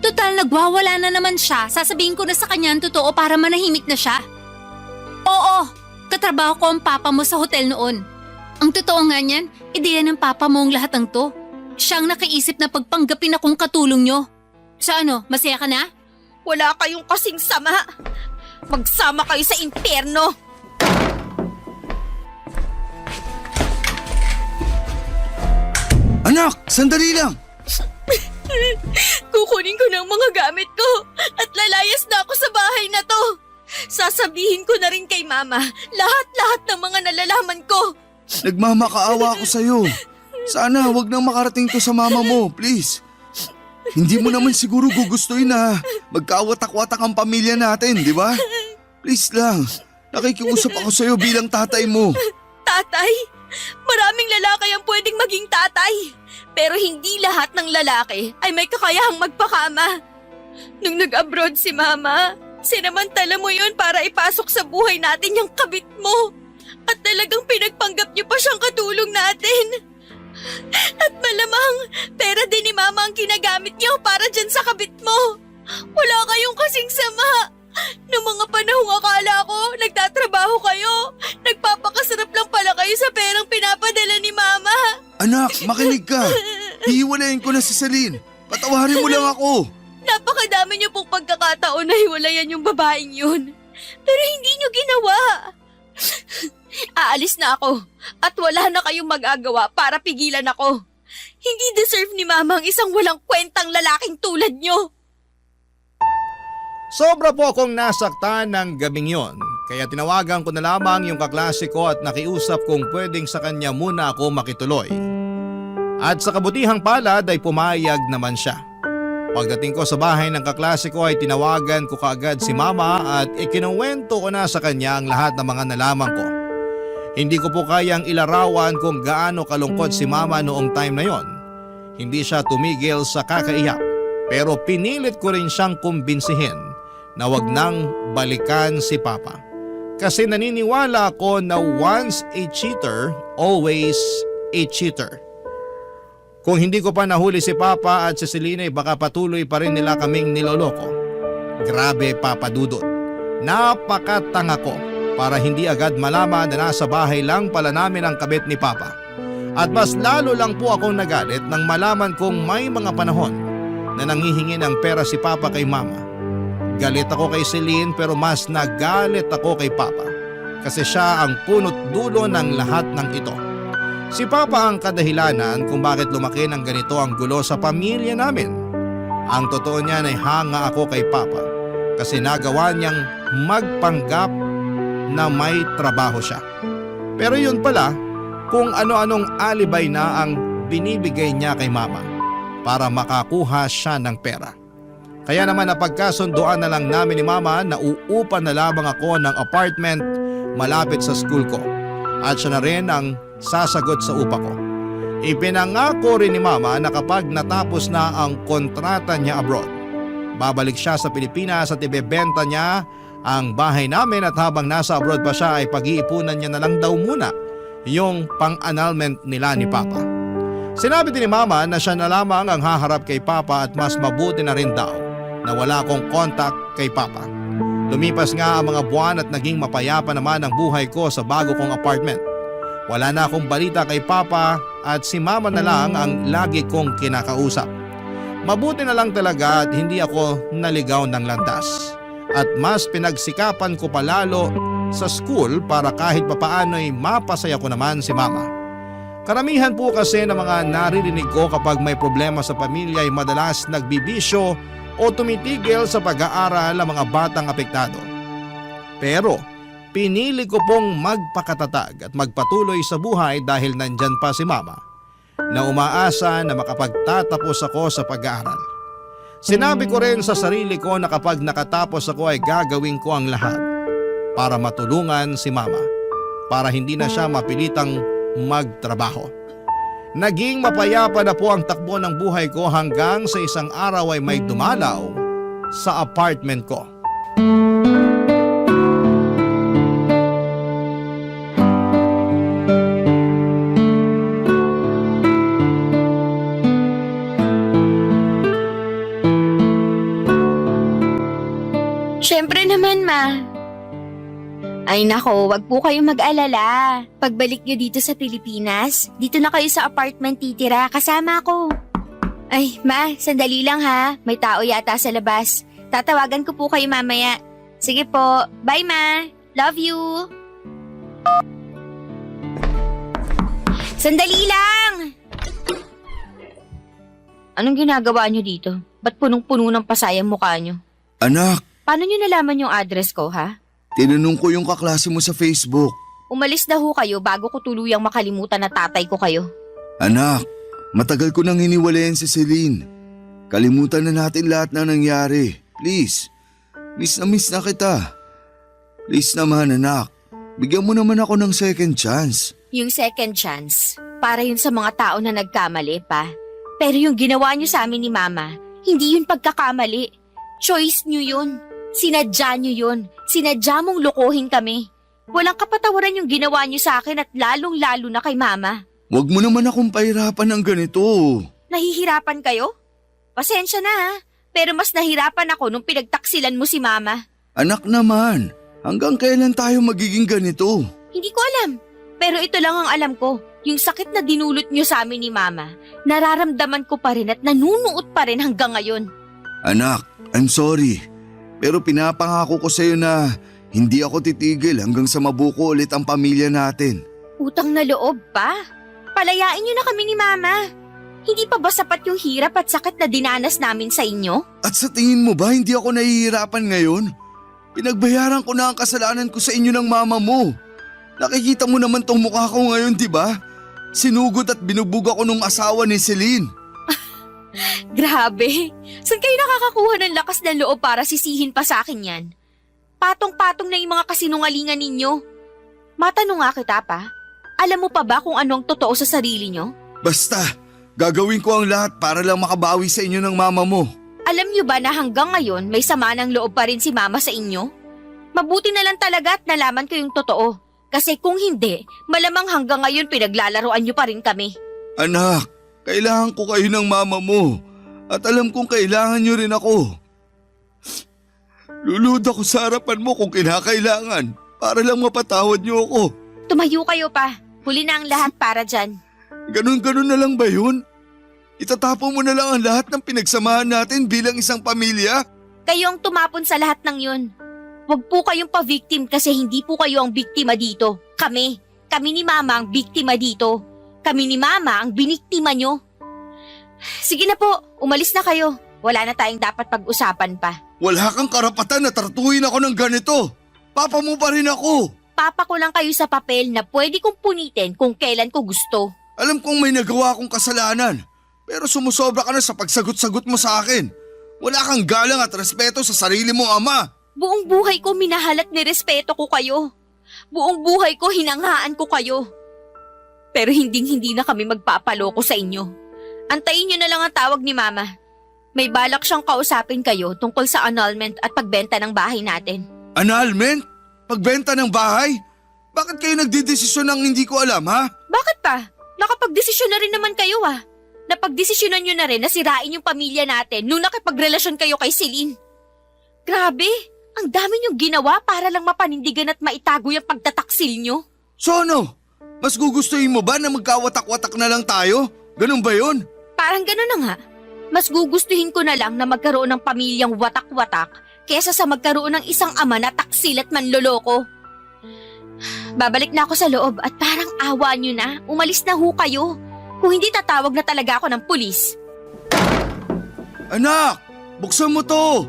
Total, nagwawala na naman siya. Sasabihin ko na sa kanya ang totoo para manahimik na siya. Oo, katrabaho ko ang papa mo sa hotel noon. Ang totoo nga niyan, ideya ng papa mo ang lahat ng to. Siyang nakaisip na pagpanggapin akong katulong nyo. Sa ano, masaya ka na? Wala kayong kasing sama. Magsama kayo sa impyerno. Anak, sandali lang! Kukunin ko ng mga gamit ko at lalayas na ako sa bahay na to. Sasabihin ko na rin kay Mama lahat-lahat ng mga nalalaman ko. Nagmamakaawa ako sa'yo. Sana wag nang makarating to sa mama mo, please. Hindi mo naman siguro gugustuhin na magkawatak-watak ang pamilya natin, di ba? Please lang, nakikiusap ako sa'yo bilang tatay mo. Tatay? Maraming lalaki ang pwedeng maging tatay. Pero hindi lahat ng lalaki ay may kakayahang magpakama. Nung nag-abroad si Mama, sinamantala mo yun para ipasok sa buhay natin yung kabit mo. At talagang pinagpanggap niyo pa siyang katulong natin. At malamang, pera din ni Mama ang ginagamit niyo para dyan sa kabit mo. Wala kayong kasing sama. Noong mga panahong akala ko, nagtatrabaho kayo. Nagpapakasarap lang pala kayo sa perang pinapadala ni Mama. Anak, makinig ka. Hihiwalayin ko na si Celine. Patawarin mo lang ako. Napakadami niyo pong pagkakataon na hiwalayan yung babaeng yun. Pero hindi niyo ginawa. Aalis na ako at wala na kayong magagawa para pigilan ako. Hindi deserve ni Mama ang isang walang kwentang lalaking tulad niyo. Sobra po akong nasaktan ng gabing yon, kaya tinawagan ko na lamang yung kaklase ko at nakiusap kung pwedeng sa kanya muna ako makituloy. At sa kabutihang palad ay pumayag naman siya. Pagdating ko sa bahay ng kaklase ko ay tinawagan ko kaagad si Mama at ikinuwento ko na sa kanya ang lahat ng mga nalaman ko. Hindi ko po kayang ilarawan kung gaano kalungkot si Mama noong time na yon. Hindi siya tumigil sa kakaiyak, pero pinilit ko rin siyang kumbinsihin na wag nang balikan si Papa. Kasi naniniwala ako na once a cheater, always a cheater. Kung hindi ko pa nahuli si Papa at si Celine, baka patuloy pa rin nila kaming niloloko. Grabe, Papa Dudut. Napakatanga ko para hindi agad malaman na nasa bahay lang pala namin ang kabit ni Papa. At mas lalo lang po akong nagalit nang malaman kong may mga panahon na nanghihingi ng pera si Papa kay Mama. Galit ako kay Celine pero mas nagalit ako kay Papa kasi siya ang punot dulo ng lahat ng ito. Si Papa ang kadahilanan kung bakit lumaki ng ganito ang gulo sa pamilya namin. Ang totoo niyan ay hanga ako kay Papa kasi nagawa niyang magpanggap na may trabaho siya. Pero yun pala, kung ano-anong alibay na ang binibigay niya kay Mama para makakuha siya ng pera. Kaya naman napagkasunduan na lang namin ni Mama na uupan na lamang ako ng apartment malapit sa school ko at siya na rin ang sasagot sa upa ko. Ipinangako rin ni Mama na kapag natapos na ang kontrata niya abroad, babalik siya sa Pilipinas at ibebenta niya ang bahay namin at habang nasa abroad pa siya ay pag-iipunan niya na lang daw muna yung pang-annulment nila ni Papa. Sinabi din ni Mama na siya na lamang ang haharap kay Papa at mas mabuti na rin daw na wala akong contact kay Papa. Lumipas nga ang mga buwan at naging mapayapa naman ang buhay ko sa bago kong apartment. Wala na akong balita kay Papa at si Mama na lang ang lagi kong kinakausap. Mabuti na lang talaga at hindi ako naligaw ng landas. At mas pinagsikapan ko palalo sa school para kahit papaano'y mapasaya ko naman si Mama. Karamihan po kasi ng mga naririnig ko kapag may problema sa pamilya ay madalas nagbibisyo o tumitigil sa pag-aaral ang mga batang apektado. Pero pinili ko pong magpakatatag at magpatuloy sa buhay dahil nandyan pa si Mama na umaasa na makapagtatapos ako sa pag-aaral. Sinabi ko rin sa sarili ko na kapag nakatapos ako ay gagawin ko ang lahat para matulungan si Mama para hindi na siya mapilitang magtrabaho. Naging mapayapa na po ang takbo ng buhay ko hanggang sa isang araw ay may dumalaw sa apartment ko. Siyempre naman, Ma. Ay nako, wag po kayong mag-alala. Pagbalik niyo dito sa Pilipinas, dito na kayo sa apartment titira kasama ko. Ay, Ma, sandali lang ha. May tao yata sa labas. Tatawagan ko po kayo mamaya. Sige po. Bye, Ma. Love you. Sandali lang! Anong ginagawa niyo dito? Ba't punong-puno ng pasaya ang mukha niyo? Anak, Paano niyo nalaman yung address ko, ha? tinanong ko yung kaklase mo sa Facebook. Umalis na ho kayo bago ko tuluyang makalimutan na tatay ko kayo. Anak, matagal ko nang hiniwalayan si Celine. Kalimutan na natin lahat na nangyari. Please. Miss na kita. Please naman anak. Bigyan mo naman ako ng second chance. Yung second chance, para yun sa mga tao na nagkamali pa. Pero yung ginawa niyo sa amin ni Mama, hindi yun pagkakamali. Choice niyo yun. Sinadya niyo yun. Sinadya mong lokohin kami. Walang kapatawaran yung ginawa niyo sa akin at lalong-lalo na kay Mama. Huwag mo naman akong pahirapan ng ganito. Nahihirapan kayo? Pasensya na ha, pero mas nahirapan ako nung pinagtaksilan mo si Mama. Anak naman, hanggang kailan tayo magiging ganito? Hindi ko alam, pero ito lang ang alam ko. Yung sakit na dinulot niyo sa amin ni Mama, nararamdaman ko pa rin at nanunuot pa rin hanggang ngayon. Anak, I'm sorry. Pero pinapangako ko sa'yo na hindi ako titigil hanggang sa mabuko ulit ang pamilya natin. Utang na loob pa? Palayain niyo na kami ni Mama. Hindi pa ba sapat yung hirap at sakit na dinanas namin sa inyo? At sa tingin mo ba hindi ako nahihirapan ngayon? Pinagbayaran ko na ang kasalanan ko sa inyo ng mama mo. Nakikita mo naman tong mukha ko ngayon, di ba? Sinugod at binubog ako nung asawa ni Celine. Grabe, saan kayo nakakakuha ng lakas ng loob para sisihin pa sa akin yan? Patong-patong na yung mga kasinungalingan ninyo. Matanong nga kita pa, alam mo pa ba kung ano ang totoo sa sarili nyo? Basta, gagawin ko ang lahat para lang makabawi sa inyo ng mama mo. Alam nyo ba na hanggang ngayon may sama ng loob pa rin si Mama sa inyo? Mabuti na lang talaga at nalaman ko yung totoo. Kasi kung hindi, malamang hanggang ngayon pinaglalaroan nyo pa rin kami. Anak, kailangan ko kayo ng mama mo. At alam kong kailangan nyo rin ako. Lulud ako sa harapan mo kung kinakailangan para lang mapatawad nyo ako. Tumayo kayo pa. Huli na ang lahat para dyan. Ganun-ganun na lang ba yun? Itatapon mo na lang ang lahat ng pinagsamahan natin bilang isang pamilya? Kayo ang tumapon sa lahat ng yun. Huwag po kayong pa-victim kasi hindi po kayo ang biktima dito. Kami. Kami ni Mama ang biktima dito. Kami ni Mama ang biniktima nyo. Sige na po, umalis na kayo. Wala na tayong dapat pag-usapan pa. Wala kang karapatan na tratuhin ako ng ganito. Papa mo pa rin ako. Papa ko lang kayo sa papel na pwede kong punitin kung kailan ko gusto. Alam kong may nagawa akong kasalanan. Pero sumusobra ka na sa pagsagot-sagot mo sa akin. Wala kang galang at respeto sa sarili mong ama. Buong buhay ko minahal at nirespeto ko kayo. Buong buhay ko hinangaan ko kayo. Pero hindi na kami magpapaloko sa inyo. Antayin nyo na lang ang tawag ni Mama. May balak siyang kausapin kayo tungkol sa annulment at pagbenta ng bahay natin. Annulment? Pagbenta ng bahay? Bakit kayo nagdidesisyon ng hindi ko alam, ha? Bakit pa? Nakapagdesisyon na rin naman kayo Napagdesisyonan nyo na rin na sirain yung pamilya natin nung nakipagrelasyon kayo kay Celine. Grabe, ang dami nyong ginawa para lang mapanindigan at maitago yung pagtataksil nyo. So ano? Mas gugustuhin mo ba na magkawatak-watak na lang tayo? Ganun ba yun? Parang gano'n na nga. Mas gugustuhin ko na lang na magkaroon ng pamilyang watak-watak kesa sa magkaroon ng isang ama na taksil at manloloko. Babalik na ako sa loob at parang awa nyo na, umalis na ho kayo. Kung hindi tatawag na talaga ako ng pulis. Anak, buksan mo to.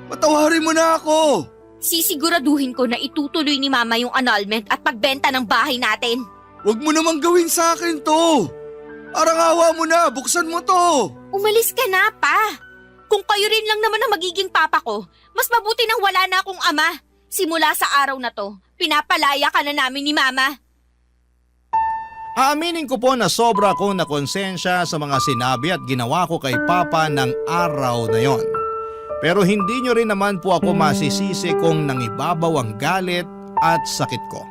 Patawarin mo na ako. Sisiguraduhin ko na itutuloy ni Mama yung annulment at pagbenta ng bahay natin. Huwag mo namang gawin sa akin to. Parang awa mo na, buksan mo to. Umalis ka na, Pa. Kung kayo rin lang naman ang magiging papa ko, mas mabuti nang wala na akong ama. Simula sa araw na to, pinapalaya ka na namin ni Mama. Aaminin ko po na sobra akong nakonsensya sa mga sinabi at ginawa ko kay Papa ng araw na yon. Pero hindi nyo rin naman po ako masisisi kung nangibabaw ang galit at sakit ko.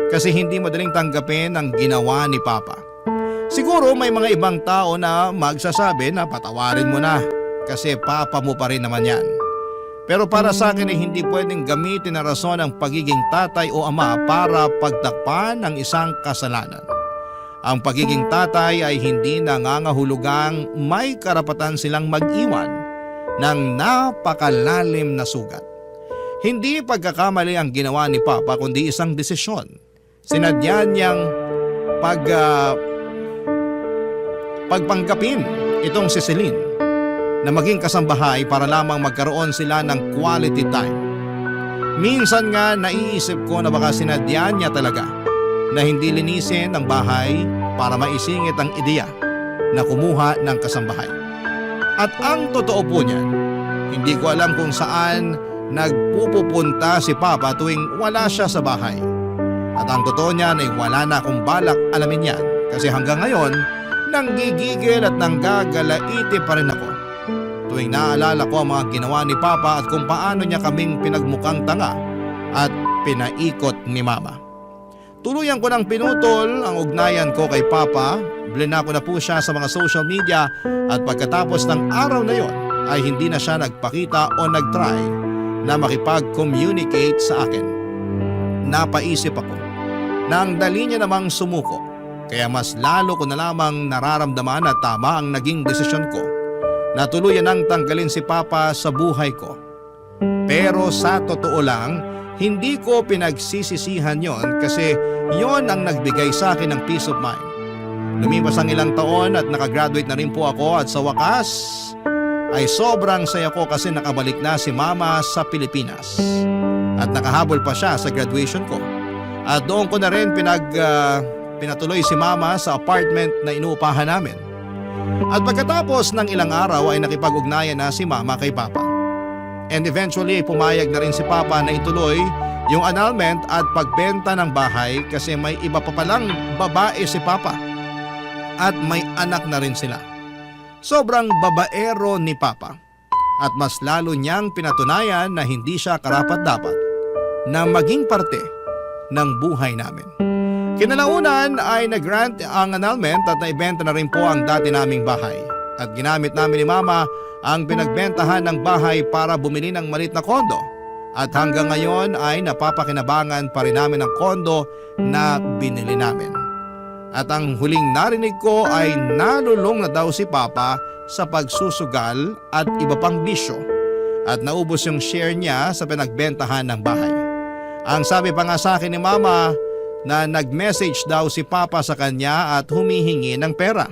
Kasi hindi madaling tanggapin ang ginawa ni Papa. Siguro may mga ibang tao na magsasabi na patawarin mo na kasi Papa mo pa rin naman yan. Pero para sa akin ay hindi pwedeng gamitin na rason ang pagiging tatay o ama para pagtakpan ng isang kasalanan. Ang pagiging tatay ay hindi nangangahulugang may karapatan silang mag-iwan ng napakalalim na sugat. Hindi pagkakamali ang ginawa ni Papa kundi isang desisyon. Sinadya niyang pagpanggapin itong si Celine na maging kasambahay para lamang magkaroon sila ng quality time. Minsan nga naiisip ko na baka sinadya niya talaga na hindi linisin ang bahay para maisingit ang ideya na kumuha ng kasambahay. At ang totoo po niyan, hindi ko alam kung saan nagpupunta si Papa tuwing wala siya sa bahay. At ang totoo niyan ay wala na akong balak alamin yan kasi hanggang ngayon nanggigigil at nanggagalaiti pa rin ako tuwing naaalala ko ang mga ginawa ni Papa at kung paano niya kaming pinagmukhang tanga at pinaikot ni Mama. Tuluyan ko nang pinutol ang ugnayan ko kay Papa, blinako na po siya sa mga social media at pagkatapos ng araw na yon ay hindi na siya nagpakita o nagtry na makipag-communicate sa akin. Napaisip ako na ang dali niya namang sumuko kaya mas lalo ko na lamang nararamdaman na tama ang naging desisyon ko na tuluyan nang tanggalin si Papa sa buhay ko. Pero sa totoo lang, hindi ko pinagsisisihan yon kasi yon ang nagbigay sa akin ng peace of mind. Lumipas ang ilang taon at nakagraduate na rin po ako at sa wakas ay sobrang saya ko kasi nakabalik na si Mama sa Pilipinas. At nakahabol pa siya sa graduation ko. At doon ko na rin pinatuloy si Mama sa apartment na inuupahan namin. At pagkatapos ng ilang araw ay nakipag-ugnayan na si Mama kay Papa. And eventually pumayag na rin si Papa na ituloy yung annulment at pagbenta ng bahay kasi may iba pa palang babae si Papa. At may anak na rin sila. Sobrang babaero ni Papa at mas lalo niyang pinatunayan na hindi siya karapat-dapat na maging parte ng buhay namin. Kinalaunan ay nag-grant ang annulment at naibenta na rin po ang dati naming bahay. At ginamit namin ni Mama ang pinagbentahan ng bahay para bumili ng maliit na kondo. At hanggang ngayon ay napapakinabangan pa rin namin ang kondo na binili namin. At ang huling narinig ko ay nalulong na daw si Papa sa pagsusugal at iba pang bisyo. At naubos yung share niya sa pinagbentahan ng bahay. Ang sabi pa nga sa akin ni Mama na nag-message daw si Papa sa kanya at humihingi ng pera.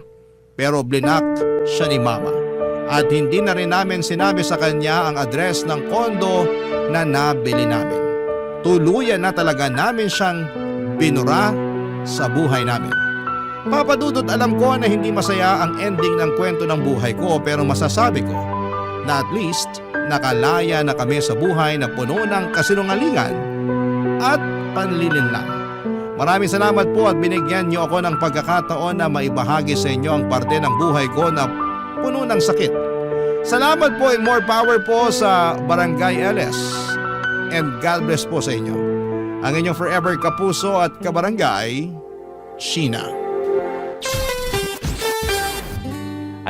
Pero blinak siya ni Mama. At hindi na rin namin sinabi sa kanya ang address ng kondo na nabili namin. Tuluyan na talaga namin siyang binura sa buhay namin. Papa Dudut, alam ko na hindi masaya ang ending ng kwento ng buhay ko pero masasabi ko na at least nakalaya na kami sa buhay na puno ng kasinungalingan at panlilinlang. Maraming salamat po at binigyan niyo ako ng pagkakataon na maibahagi sa inyo ang parte ng buhay ko na puno ng sakit. Salamat po and more power po sa Barangay LS and God bless po sa inyo. Ang inyong forever kapuso at kabarangay, Sheena.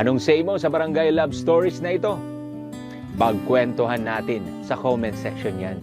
Anong say mo sa Barangay Love Stories na ito? Pagkwentuhan natin sa comment section yan.